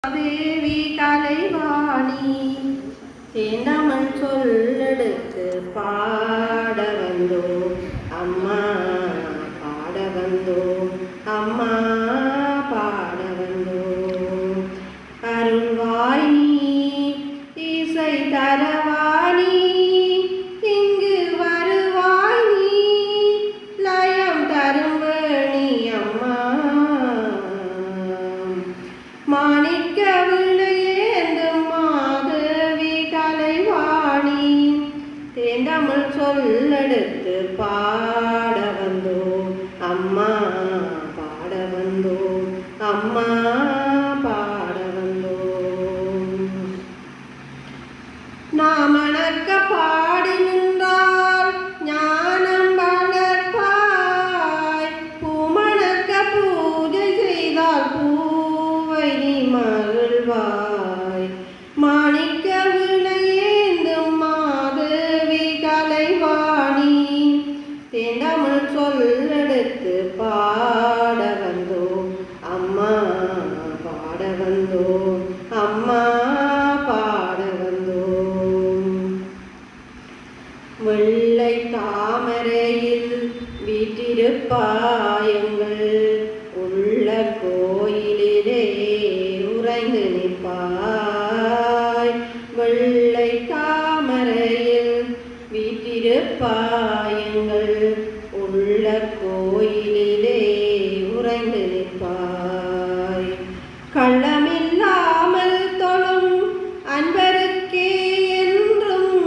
தேவி கலைவாணி தேண்டமன் சொல்லெடுத்து பாட வந்தோம் அம்மா, பாட வந்தோம் அம்மா, பாட வந்தோம். அருள்வாய் நீ இசை தரவாணி, இங்கு வருவாய் நீ லயம் தரும் வேணி அம்மா. மாணிக்க விளையேந்தும் மாதவி கலைவாணி தேண்டமல் சொல்லெடுத்து பாட வந்தோம் அம்மா, பாட வந்தோம் அம்மா, பாட வந்தோம். நாமணக்க பாடி நின்றால் ஞானம் வளர்ப்பாய், பூமணக்க பூஜை செய்தால் பூவை நீ மகிழ்வாய். மாணிக்க விளையேந்தும் மாதவி கலைவாணி தேண்டமல் சொல்லெடுத்து பாட வந்தோம் அம்மா, பாட வந்தோம் அம்மா, பாட வந்தோம். வெள்ளை தாமரையில் வீற்றிருப்பாயங்கள் உள்ள கோயிலிலே உறைந்து நிற்பாய். வெள்ளை தாமரையில் வீற்றிருப்பாயங்கள் உள்ள கோயிலிலே உறைந்து நிற்பாய். கள்ளமில்லாமல் தொழும் அன்பருக்கே என்றும்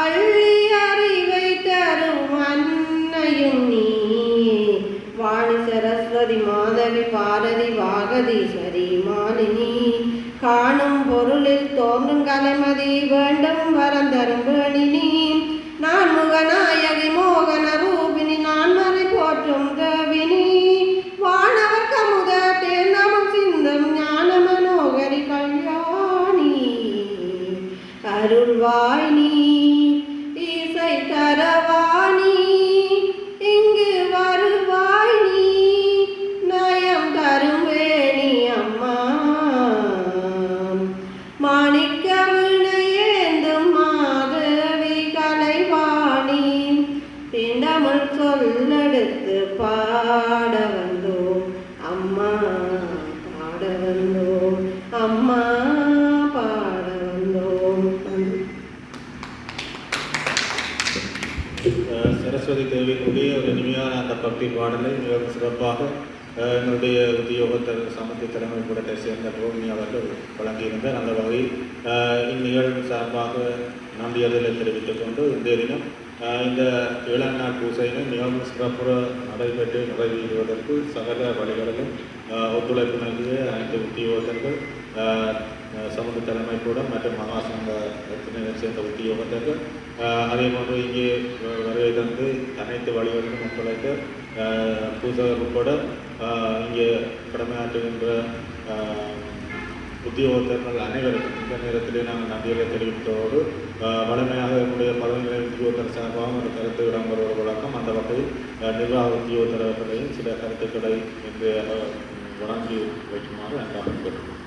அள்ளி அறிவை தரும் அன்னையும் நீ. வாணி சரஸ்வதி மாதவி பாரதி வாகதீஸ்வரி மாலினி, காணும் பொருளில் தோன்றும் கலைமதி வேண்டும் வரம் தரும் வேணினி. நான் முகநாயகி மோகன ரூபினி, நான் மறை போற்றும் தேவினி. வானவர் கமுத தேர்ந்தமம் சிந்தம் ஞான மனோகரி கல்யாணி. அருள்வாய் நீ இசை தரவாணி, இங்கு வருவாய் நீ நயம் தரும் வேணி அம்மா. மாணிக்க விளையேந்தும் மாதவி கலைவாணி தேண்டமல் சொல்லெடுத்து பாட வந்தோம் அம்மா, பாட வந்தோம் அம்மா, பாட வந்தோம். சரஸ்வதி தேவியினுடைய ஒரு இனிமையான அந்த பக்தி பாடலை மிகவும் சிறப்பாக எங்களுடைய உத்தியோகத்தர் சமத்தி தலைமை கூடத்தை சேர்ந்த ரோமினி அவர்கள் வழங்கியிருந்தார். அந்த வகையில் இந்நிகழ்வு சார்பாக நன்றியதை தெரிவித்துக் கொண்டு இன்றைய தினம் இந்த 7ஆம் நாள் பூசையினை மிகவும் சிறப்புற நடைபெற்று நிறைவேறுவதற்கு சகல வழிகளிலும் ஒத்துழைப்பு நல்கிய அனைத்து உத்தியோகத்தர்கள், சமூக தலைமை கூடம் மற்றும் மகாசங்கத்தினை சேர்ந்த உத்தியோகத்தர்கள், அதே போன்று இங்கே வருகை தந்து அனைத்து வழிகளிலும் ஒத்துழைத்த பூசகர் உட்பட இங்கே கடமையாற்றுகின்ற உத்தியோகத்தர்கள் அனைவருக்கும் இந்த நேரத்திலே நாங்கள் நன்றிகளை தெரிவித்ததோடு வலிமையாக என்னுடைய பதவிகளை உத்தியோகத்தர் சார்பாக ஒரு கருத்து இடம்பெறுவது வழக்கம். அந்த வகையில் நிர்வாக உத்தியோகத்தர்களையும் சில கருத்துக்களை இன்று வழங்கி வைக்குமாறு அன்பாக கேட்டுக்கொள்கிறேன்.